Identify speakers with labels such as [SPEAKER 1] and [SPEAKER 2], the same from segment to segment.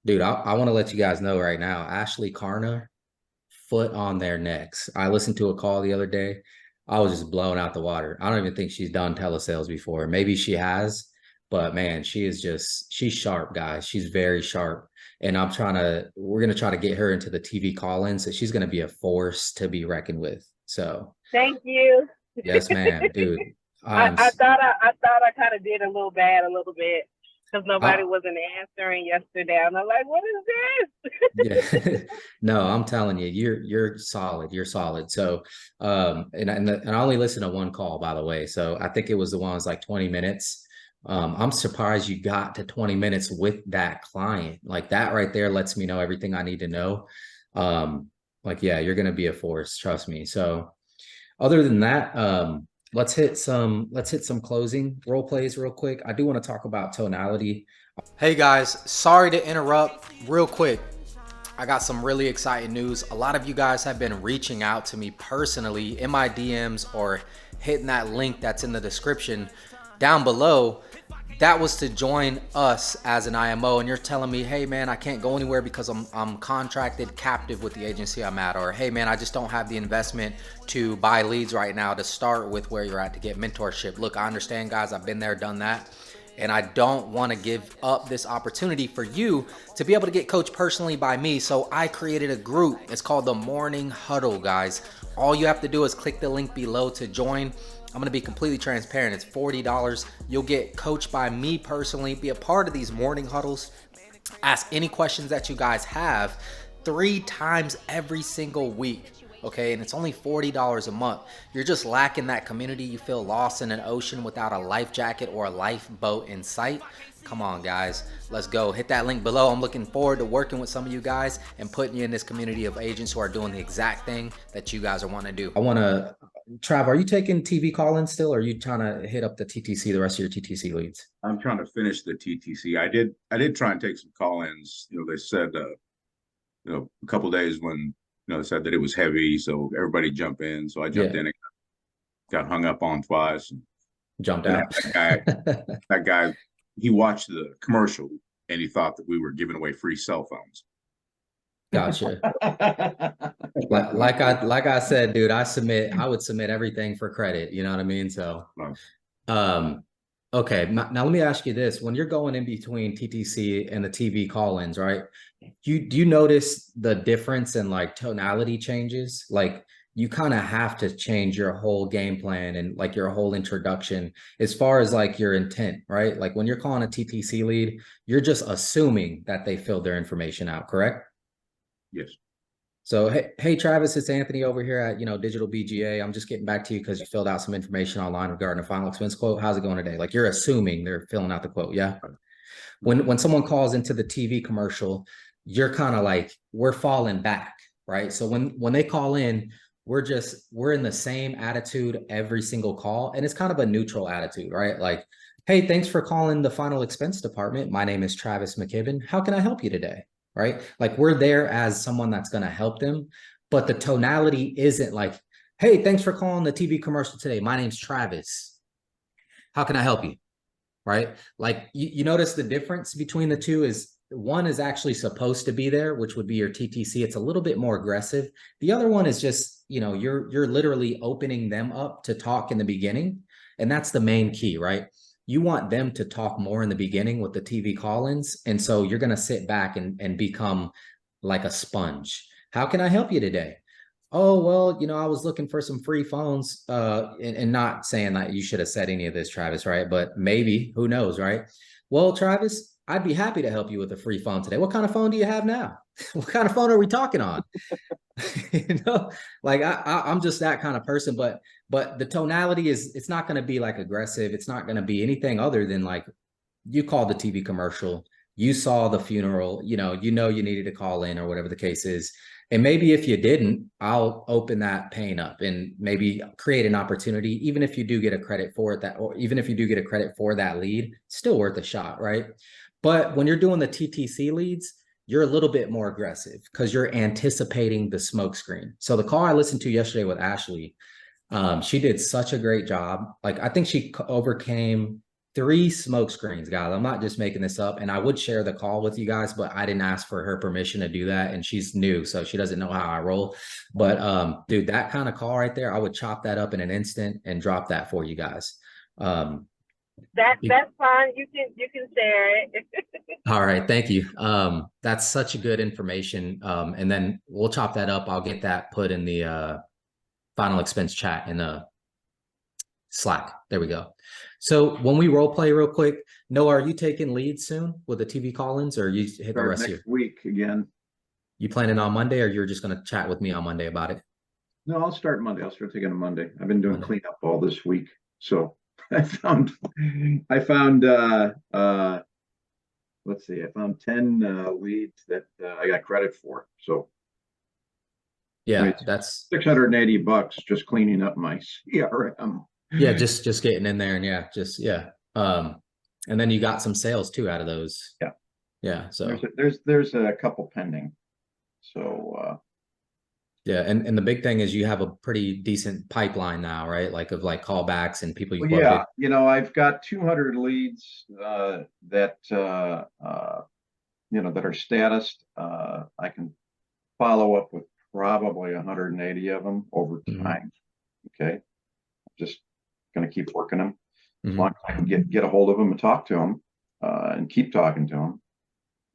[SPEAKER 1] Dude, I want to let you guys know right now, Ashley Karna, foot on their necks. I listened to a call the other day. I was just blown out the water. I don't even think she's done telesales before. Maybe she has, but man, she's sharp, guys. She's very sharp. And we're going to try to get her into the TV call-in. So she's going to be a force to be reckoned with. So,
[SPEAKER 2] Thank you.
[SPEAKER 1] yes, ma'am, dude.
[SPEAKER 2] I,
[SPEAKER 1] I'm,
[SPEAKER 2] I thought I kind of did a little bad a little bit because nobody
[SPEAKER 1] I,
[SPEAKER 2] wasn't answering yesterday. And I'm like, what is
[SPEAKER 1] Yeah.
[SPEAKER 2] this?
[SPEAKER 1] No, I'm telling you, you're solid. You're solid. So, and I only listened to one call, by the way. So I think it was the one that was like 20 minutes. I'm surprised you got to 20 minutes with that client. Like that right there lets me know everything I need to know. Um, like, yeah, you're gonna be a force, trust me. So other than that, let's hit some closing role plays real quick. I do want to talk about tonality.
[SPEAKER 3] Hey guys, sorry to interrupt real quick. I got some really exciting news. A lot of you guys have been reaching out to me personally in my DMs or hitting that link that's in the description down below. That was to join us as an IMO, and you're telling me, hey man, I can't go anywhere because I'm contracted captive with the agency I'm at, or hey man, I just don't have the investment to buy leads right now to start with where you're at to get mentorship. Look, I understand guys, I've been there, done that. And I don't want to give up this opportunity for you to be able to get coached personally by me. So I created a group. It's called the Morning Huddle, guys. All you have to do is click the link below to join. I'm going to be completely transparent. It's $40. You'll get coached by me personally, be a part of these morning huddles, ask any questions that you guys have 3 times every single week. Okay, and it's only $40 a month. You're just lacking that community. You feel lost in an ocean without a life jacket or a lifeboat in sight. Come on, guys, let's go. Hit that link below. I'm looking forward to working with some of you guys and putting you in this community of agents who are doing the exact thing that you guys are wanting to do.
[SPEAKER 1] I want to, Trav, are you taking TV call-ins still, or are you trying to hit up the TTC, the rest of your TTC leads?
[SPEAKER 4] I'm trying to finish the TTC. I did try and take some call-ins. They said a couple of days when they said that it was heavy, so everybody jump in. So I jumped
[SPEAKER 1] Yeah,
[SPEAKER 4] in and got hung up on twice. And
[SPEAKER 1] jumped
[SPEAKER 4] then
[SPEAKER 1] out.
[SPEAKER 4] that guy, he watched the commercial and he thought that we were giving away free cell phones.
[SPEAKER 1] Gotcha. Like I said, dude, I would submit everything for credit. You know what I mean? So, um, okay. Now let me ask you this: when you're going in between TTC and the TV call-ins, right? Do you notice the difference in like tonality changes? Like you kind of have to change your whole game plan and like your whole introduction as far as like your intent, right? Like when you're calling a TTC lead, you're just assuming that they filled their information out, correct?
[SPEAKER 4] Yes.
[SPEAKER 1] So hey Travis, it's Anthony over here at Digital BGA. I'm just getting back to you because you filled out some information online regarding a final expense quote. How's it going today? Like you're assuming they're filling out the quote, yeah? When someone calls into the TV commercial, you're kind of like we're falling back, right? So when they call in, we're in the same attitude every single call, and it's kind of a neutral attitude, right? Like, hey, thanks for calling the final expense department. My name is Travis McKibben. How can I help you today? Right? Like we're there as someone that's going to help them, but the tonality isn't like, hey, thanks for calling the TV commercial today. My name's Travis. How can I help you? Right? Like you notice the difference between the two is one is actually supposed to be there, which would be your TTC. It's a little bit more aggressive. The other one is just, you're literally opening them up to talk in the beginning. And that's the main key, right? You want them to talk more in the beginning with the TV call-ins. And so you're going to sit back and become like a sponge. How can I help you today? Oh, well, I was looking for some free phones, and not saying that you should have said any of this, Travis, right? But maybe, who knows, right? Well, Travis, I'd be happy to help you with a free phone today. What kind of phone do you have now? What kind of phone are we talking on? you know, like I'm just that kind of person, but the tonality is it's not going to be like aggressive. It's not going to be anything other than like you called the TV commercial, you saw the funeral, you needed to call in or whatever the case is. And maybe if you didn't, I'll open that pain up and maybe create an opportunity, even if you do get a credit for it, or even if you do get a credit for that lead, still worth a shot, right? But when you're doing the TTC leads, you're a little bit more aggressive because you're anticipating the smoke screen. So the call I listened to yesterday with Ashley, she did such a great job. Like I think she overcame 3 smoke screens, guys. I'm not just making this up. And I would share the call with you guys, but I didn't ask for her permission to do that. And she's new, so she doesn't know how I roll. But dude, that kind of call right there, I would chop that up in an instant and drop that for you guys.
[SPEAKER 2] That's fine. You can share it.
[SPEAKER 1] All right, thank you. That's such a good information. And then we'll chop that up. I'll get that put in the final expense chat in the Slack. There we go. So when we role play real quick, Noah, are you taking leads soon with the TV call-ins, or you hit the rest of your
[SPEAKER 5] next week again?
[SPEAKER 1] You planning on Monday, or you're just going to chat with me on Monday about it?
[SPEAKER 5] No, I'll start Monday. I'll start taking a Monday. I've been doing
[SPEAKER 1] Monday.
[SPEAKER 5] cleanup all this week. So I found let's see, I found 10 leads that I got credit for. So
[SPEAKER 1] Yeah,
[SPEAKER 5] I mean,
[SPEAKER 1] that's
[SPEAKER 5] $680 just cleaning up my CRM.
[SPEAKER 1] yeah, just getting in there, and and then you got some sales too out of those.
[SPEAKER 5] Yeah.
[SPEAKER 1] Yeah. So
[SPEAKER 5] There's a couple pending. So
[SPEAKER 1] yeah, and the big thing is you have a pretty decent pipeline now, right? Like of like callbacks and people you
[SPEAKER 5] well,
[SPEAKER 1] quoted.
[SPEAKER 5] yeah, I've got 200 leads that that are statused. I can follow up with probably 180 of them over time. Okay, just going to keep working them as long as I can get a hold of them and talk to them and keep talking to them.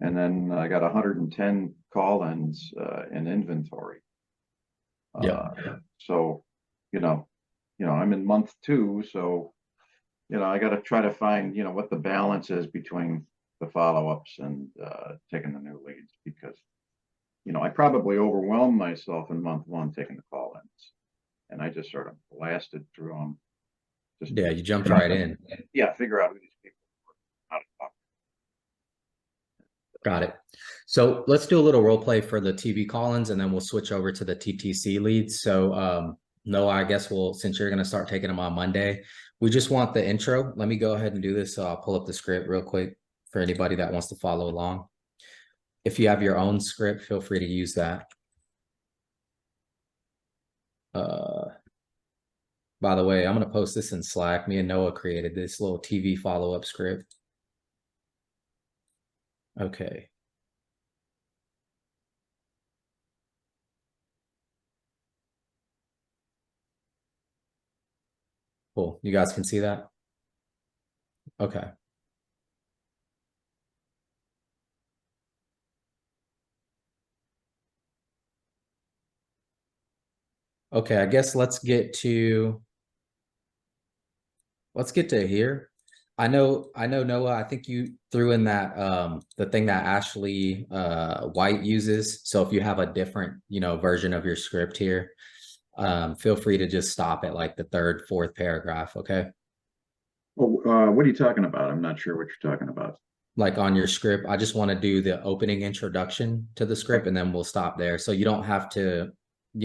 [SPEAKER 5] And then I got 110 call-ins in inventory. So, I'm in month 2, so I got to try to find what the balance is between the follow-ups and taking the new leads, because I probably overwhelmed myself in month 1 taking the call-ins, and I just sort of blasted through them.
[SPEAKER 1] You jumped right in.
[SPEAKER 5] Yeah, figure out who these people are, how to talk.
[SPEAKER 1] Got it. So let's do a little role play for the TV call-ins, and then we'll switch over to the TTC leads. So Noah, I guess since you're going to start taking them on Monday, we just want the intro. Let me go ahead and do this. So I'll pull up the script real quick for anybody that wants to follow along. If you have your own script, feel free to use that. By the way, I'm going to post this in Slack. Me and Noah created this little TV follow-up script. Okay. Cool. You guys can see that? Okay. Okay, I guess let's get to here. I know Noah, I think you threw in that the thing that Ashley White uses. So if you have a different, version of your script here, feel free to just stop at like the 3rd, 4th paragraph, okay?
[SPEAKER 5] Well, what are you talking about? I'm not sure what you're talking about.
[SPEAKER 1] Like on your script, I just want to do the opening introduction to the script, and then we'll stop there. So you don't have to,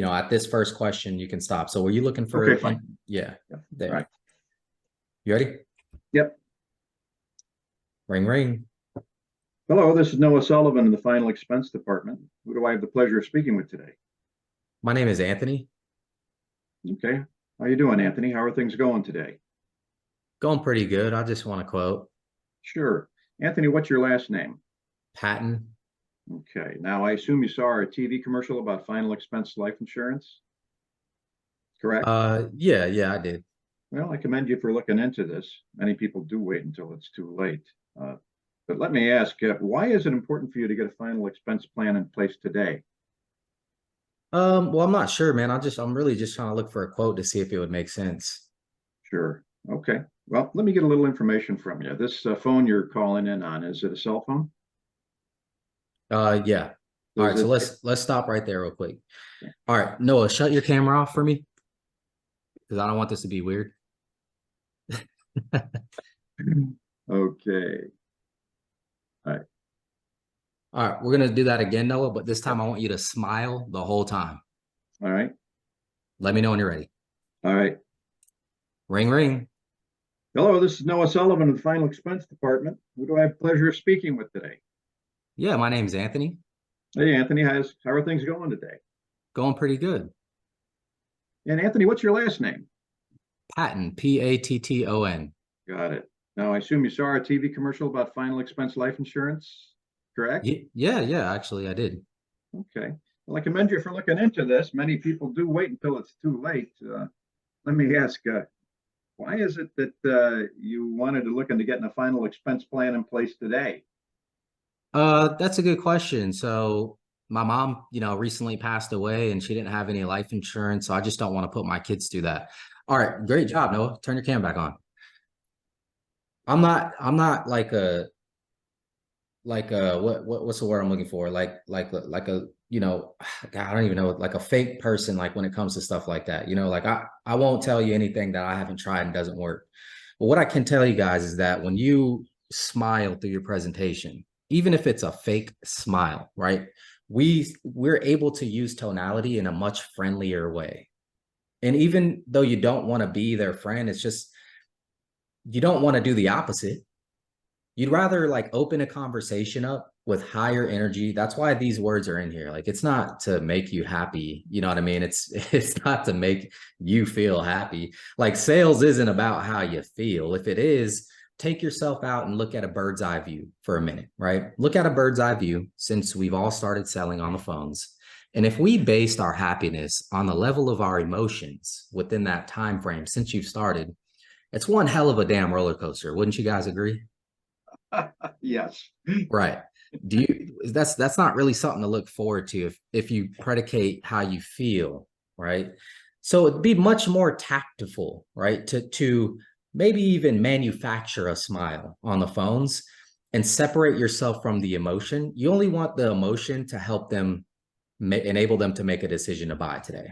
[SPEAKER 1] at this first question, you can stop. So were you looking for?
[SPEAKER 5] Okay, fine.
[SPEAKER 1] Yeah, there.
[SPEAKER 5] Right.
[SPEAKER 1] You ready?
[SPEAKER 5] Yep.
[SPEAKER 1] Ring, ring.
[SPEAKER 5] Hello, this is Noah Sullivan in the Final Expense Department. Who do I have the pleasure of speaking with today?
[SPEAKER 1] My name is Anthony.
[SPEAKER 5] Okay. How you doing, Anthony? How are things going today?
[SPEAKER 1] Going pretty good. I just want to quote.
[SPEAKER 5] Sure. Anthony, what's your last name?
[SPEAKER 1] Patton.
[SPEAKER 5] Okay. Now, I assume you saw our TV commercial about final expense life insurance, correct?
[SPEAKER 1] Yeah, I did.
[SPEAKER 5] Well, I commend you for looking into this. Many people do wait until it's too late. But let me ask, why is it important for you to get a final expense plan in place today?
[SPEAKER 1] Well, I'm not sure, man. I'm really just trying to look for a quote to see if it would make sense.
[SPEAKER 5] Sure. Okay. Well, let me get a little information from you. This phone you're calling in on, is it a cell phone?
[SPEAKER 1] Yeah. All right, so let's stop right there real quick.
[SPEAKER 5] Okay.
[SPEAKER 1] All right, Noah, shut your camera off for me, because I don't want this to be weird.
[SPEAKER 5] Okay.
[SPEAKER 1] All right, we're gonna do that again, Noah, but this time I want you to smile the whole time.
[SPEAKER 5] All right.
[SPEAKER 1] Let me know when you're ready.
[SPEAKER 5] All right.
[SPEAKER 1] Ring, ring.
[SPEAKER 5] Hello, this is Noah Sullivan of the Final Expense Department. Who do I have the pleasure of speaking with today?
[SPEAKER 1] Yeah, my name's Anthony.
[SPEAKER 5] Hey, Anthony, how are things going today?
[SPEAKER 1] Going pretty good.
[SPEAKER 5] And Anthony, what's your last name?
[SPEAKER 1] Patton, Patton.
[SPEAKER 5] Got it. Now, I assume you saw our TV commercial about final expense life insurance, correct?
[SPEAKER 1] Yeah, actually I did.
[SPEAKER 5] Okay. Well, I commend you for looking into this. Many people do wait until it's too late. Let me ask, why is it that you wanted to look into getting a final expense plan in place today?
[SPEAKER 1] That's a good question. So my mom, recently passed away and she didn't have any life insurance. So I just don't want to put my kids through that. All right, great job, Noah. Turn your cam back on. I'm not what's the word I'm looking for? Like a, God, I don't even know, like a fake person, like when it comes to stuff like that. Like I won't tell you anything that I haven't tried and doesn't work. But what I can tell you guys is that when you smile through your presentation, even if it's a fake smile, right? We're able to use tonality in a much friendlier way. And even though you don't want to be their friend, it's just you don't want to do the opposite. You'd rather like open a conversation up with higher energy. That's why these words are in here. Like it's not to make you happy. You know what I mean? It's not to make you feel happy. Like sales isn't about how you feel. If it is, take yourself out and look at a bird's eye view for a minute, right? Look at a bird's eye view since we've all started selling on the phones. And if we based our happiness on the level of our emotions within that time frame since you've started, it's one hell of a damn roller coaster. Wouldn't you guys agree?
[SPEAKER 5] Yes.
[SPEAKER 1] Right. That's not really something to look forward to if you predicate how you feel, right? So it'd be much more tactful, right? To maybe even manufacture a smile on the phones and separate yourself from the emotion. You only want the emotion to help them enable them to make a decision to buy today.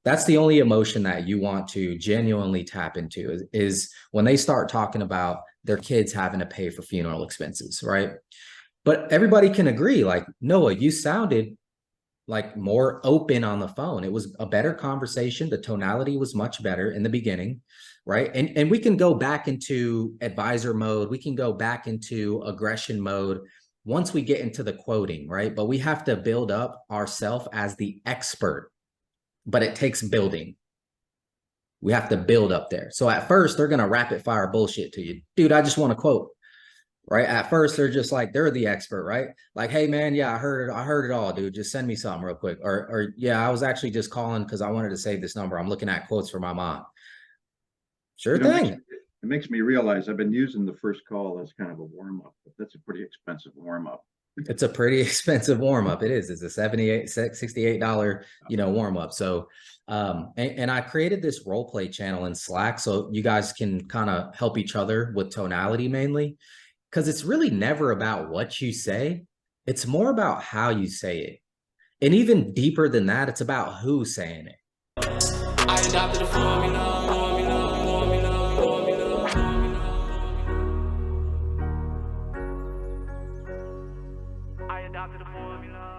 [SPEAKER 1] That's the only emotion that you want to genuinely tap into is when they start talking about their kids having to pay for funeral expenses, right? But everybody can agree, like, Noah, you sounded like more open on the phone. It was a better conversation. The tonality was much better in the beginning, right? And we can go back into advisor mode. We can go back into aggression mode once we get into the quoting, right? But we have to build up ourselves as the expert, but it takes building. We have to build up there. So at first they're going to rapid fire bullshit to you. Dude, I just want to quote, right? At first they're just like, they're the expert, right? Like, hey man, yeah, I heard it all, dude. Just send me something real quick. Or yeah, I was actually just calling because I wanted to save this number. I'm looking at quotes for my mom. Sure thing.
[SPEAKER 5] It makes me realize I've been using the first call as kind of a warm-up, but that's a pretty expensive warm-up.
[SPEAKER 1] It's a pretty expensive warm-up. It is. It's a $68, warm-up. So, and I created this role play channel in Slack so you guys can kind of help each other with tonality mainly, because it's really never about what you say. It's more about how you say it. And even deeper than that, it's about who's saying it.
[SPEAKER 6] I adopted a formula. I adopted a formula.